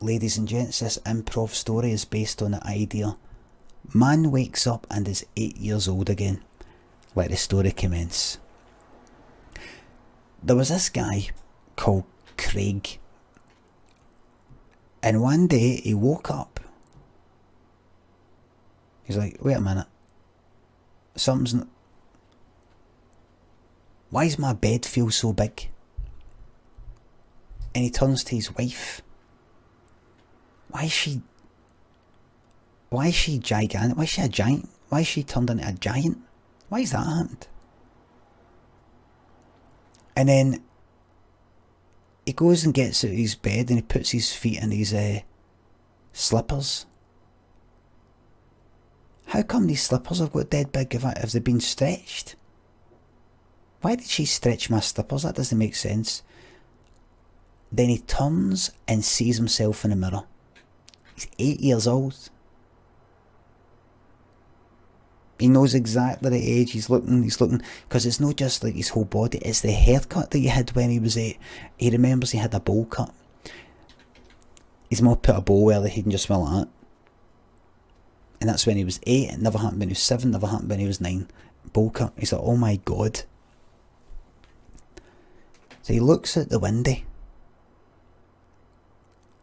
ladies and gents, this improv story is based on the idea: man wakes up and is 8 years old again. Let the story commence. There was this guy called Craig, and one day he woke up. He's like, wait a minute, something's... Why does my bed feel so big? And he turns to his wife. Why is she gigantic? Why is she a giant? Why is she turned into a giant? Why has that happened? And then he goes and gets out of his bed and he puts his feet in his slippers. How come these slippers have got dead big? Have they been stretched? Why did she stretch my slippers? That doesn't make sense. Then he turns and sees himself in the mirror. He's 8 years old. He knows exactly the age. He's looking, because it's not just like his whole body, it's the haircut that he had when he was 8. He remembers he had a bowl cut. His mum put a bowl where he can just smell like that. And that's when he was 8. It never happened when he was 7, never happened when he was 9. Bowl cut. He's like, oh my God. So he looks out the window,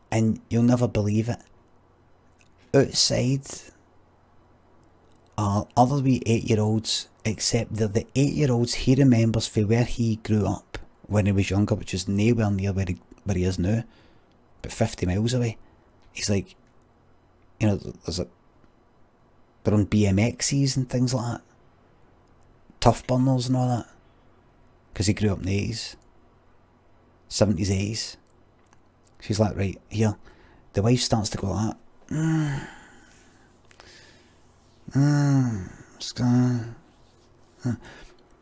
and you'll never believe it. Outside are other wee 8-year-olds, except they're the 8-year-olds he remembers from where he grew up when he was younger, which is nowhere near where he is now, but 50 miles away. He's like, you know, they're on BMXs and things like that, tough burners and all that, because he grew up in the 80s. 70s, 80s. She's like, right, here. The wife starts to go like that.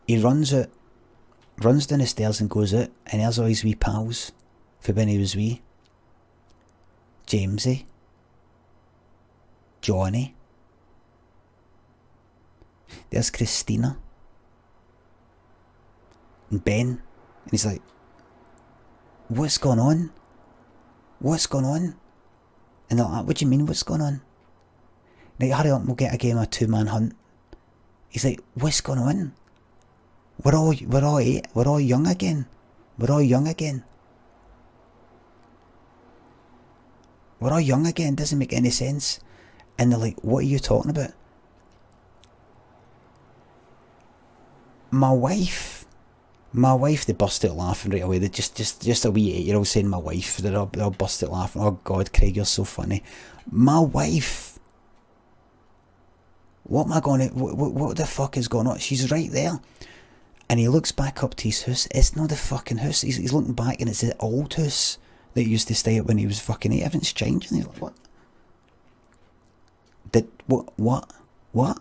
He runs down the stairs and goes out, and there's all his wee pals for when he was wee. Jamesy. Johnny. There's Christina. And Ben. And he's like, what's going on? What's going on? And they're like, what do you mean, what's going on? Right, hurry up, we'll get a game of 2-man hunt. He's like, what's going on? We're all young again. We're all young again. We're all young again, doesn't make any sense. And they're like, what are you talking about? My wife, they burst out laughing right away. They just a wee 8-year-old saying my wife. They're all burst out laughing. Oh God, Craig, you're so funny. My wife. What am I going to... What the fuck is going on? She's right there. And he looks back up to his house. It's not the fucking house. He's looking back and it's the old house that he used to stay at when he was fucking 8. Everything's changed. And he's like, what? What?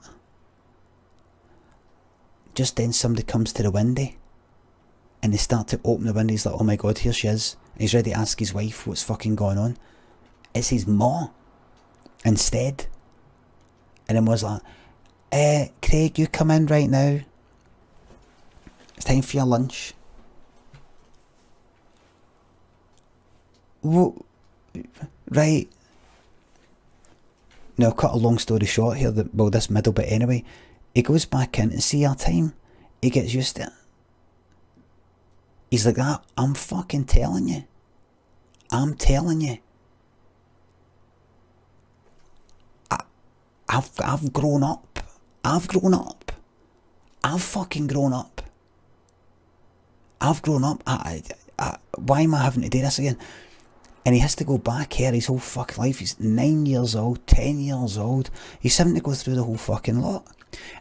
Just then somebody comes to the window. And they start to open the window. He's like, oh my God, here she is. And he's ready to ask his wife what's fucking going on. It's his ma instead. And then was like, Craig, you come in right now. It's time for your lunch. Whoa. Right. Now, cut a long story short here, this middle bit anyway. He goes back in and see our time. He gets used to it. He's like that. I'm fucking telling you. I'm telling you. I've grown up. I've grown up. I've fucking grown up. I've grown up. Why am I having to do this again? And he has to go back here his whole fucking life. He's 9 years old, 10 years old. He's having to go through the whole fucking lot.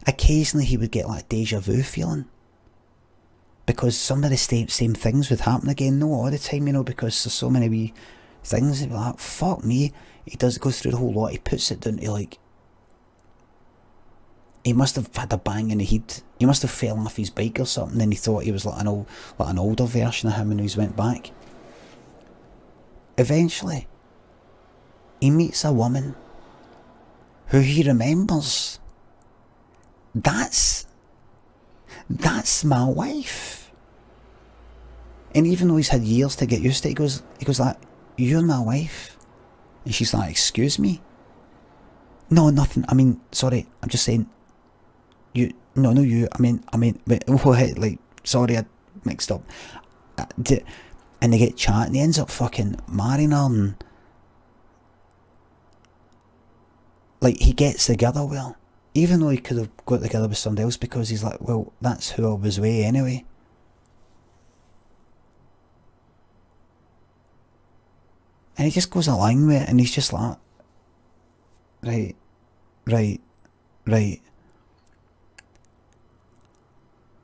Occasionally he would get like a deja vu feeling. Because some of the same things would happen again. No, all the time, you know, because there's so many wee things. He'd be like, fuck me. He does go through the whole lot. He puts it down to like... He must have had a bang in the head. He must have fell off his bike or something, and he thought he was like an older version of him, and he's went back. Eventually, he meets a woman who he remembers. That's my wife. And even though he's had years to get used to it, he goes like, you're my wife. And she's like, excuse me? No, nothing. I mean, sorry, I'm just saying, you, no, no, you, I mean, wait, like, sorry, I mixed up. And they get chatting, he ends up fucking marrying her, and like, he gets together with her, even though he could have got together with somebody else, because he's like, well, that's who I was with anyway. And he just goes along with it, and he's just like, right.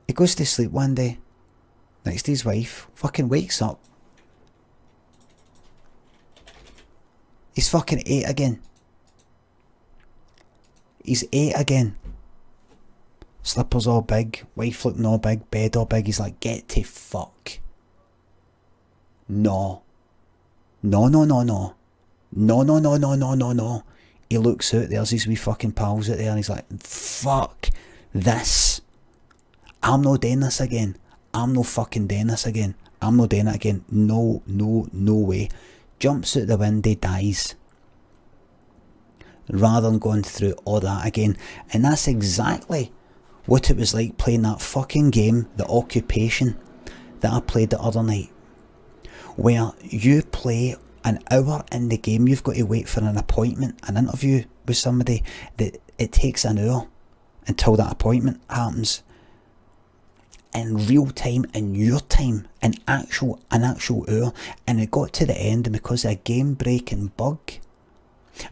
He goes to sleep one day, next to his wife, fucking wakes up. He's fucking 8 again. He's 8 again. Slippers all big, wife looking all big, bed all big. He's like, get to fuck. No. No. He looks out, there's his wee fucking pals out there, and he's like, fuck this. I'm not doing this again. I'm no fucking doing this again. I'm not doing it again. No way. Jumps out the window, dies. Rather than going through all that again. And that's exactly what it was like playing that fucking game, The Occupation, that I played the other night. Where you play an hour in the game, you've got to wait for an appointment, an interview with somebody, that it takes an hour until that appointment happens. In real time, in your time, an actual hour. And it got to the end, and because of a game breaking bug,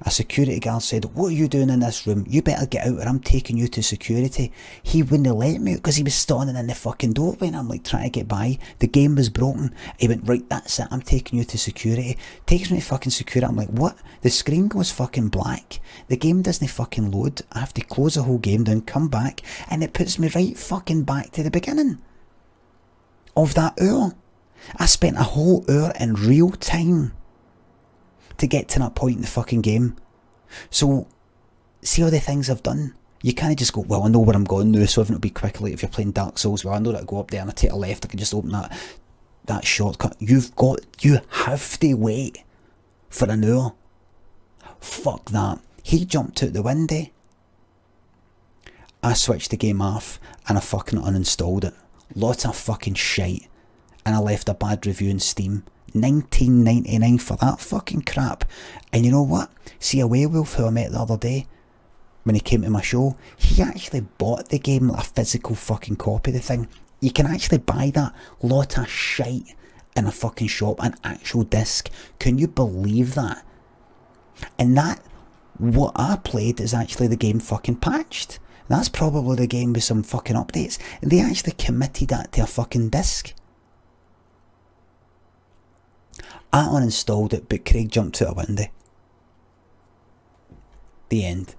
a security guard said, what are you doing in this room? You better get out or I'm taking you to security. He wouldn't let me out because he was standing in the fucking doorway, and I'm like trying to get by. The game was broken. He went, right, that's it, I'm taking you to security. Takes me to fucking security. I'm like, what? The screen goes fucking black. The game doesn't fucking load. I have to close the whole game down, come back, and it puts me right fucking back to the beginning of that hour. I spent a whole hour in real time to get to that point in the fucking game. So, see all the things I've done? You can't just go, well, I know where I'm going now, so if it'll be quicker, like if you're playing Dark Souls, well, I know that I go up there and I take a left, I can just open that shortcut. You have to wait for an hour. Fuck that. He jumped out the window. I switched the game off and I fucking uninstalled it. Lot of fucking shite. And I left a bad review on Steam. $19.99 for that fucking crap. And you know what? See, a werewolf who I met the other day, when he came to my show, he actually bought the game, like a physical fucking copy of the thing. You can actually buy that lot of shite in a fucking shop, an actual disc. Can you believe that? And that, what I played is actually the game fucking patched. That's probably the game with some fucking updates. And they actually committed that to a fucking disc. I uninstalled it, but Craig jumped out a window. The end.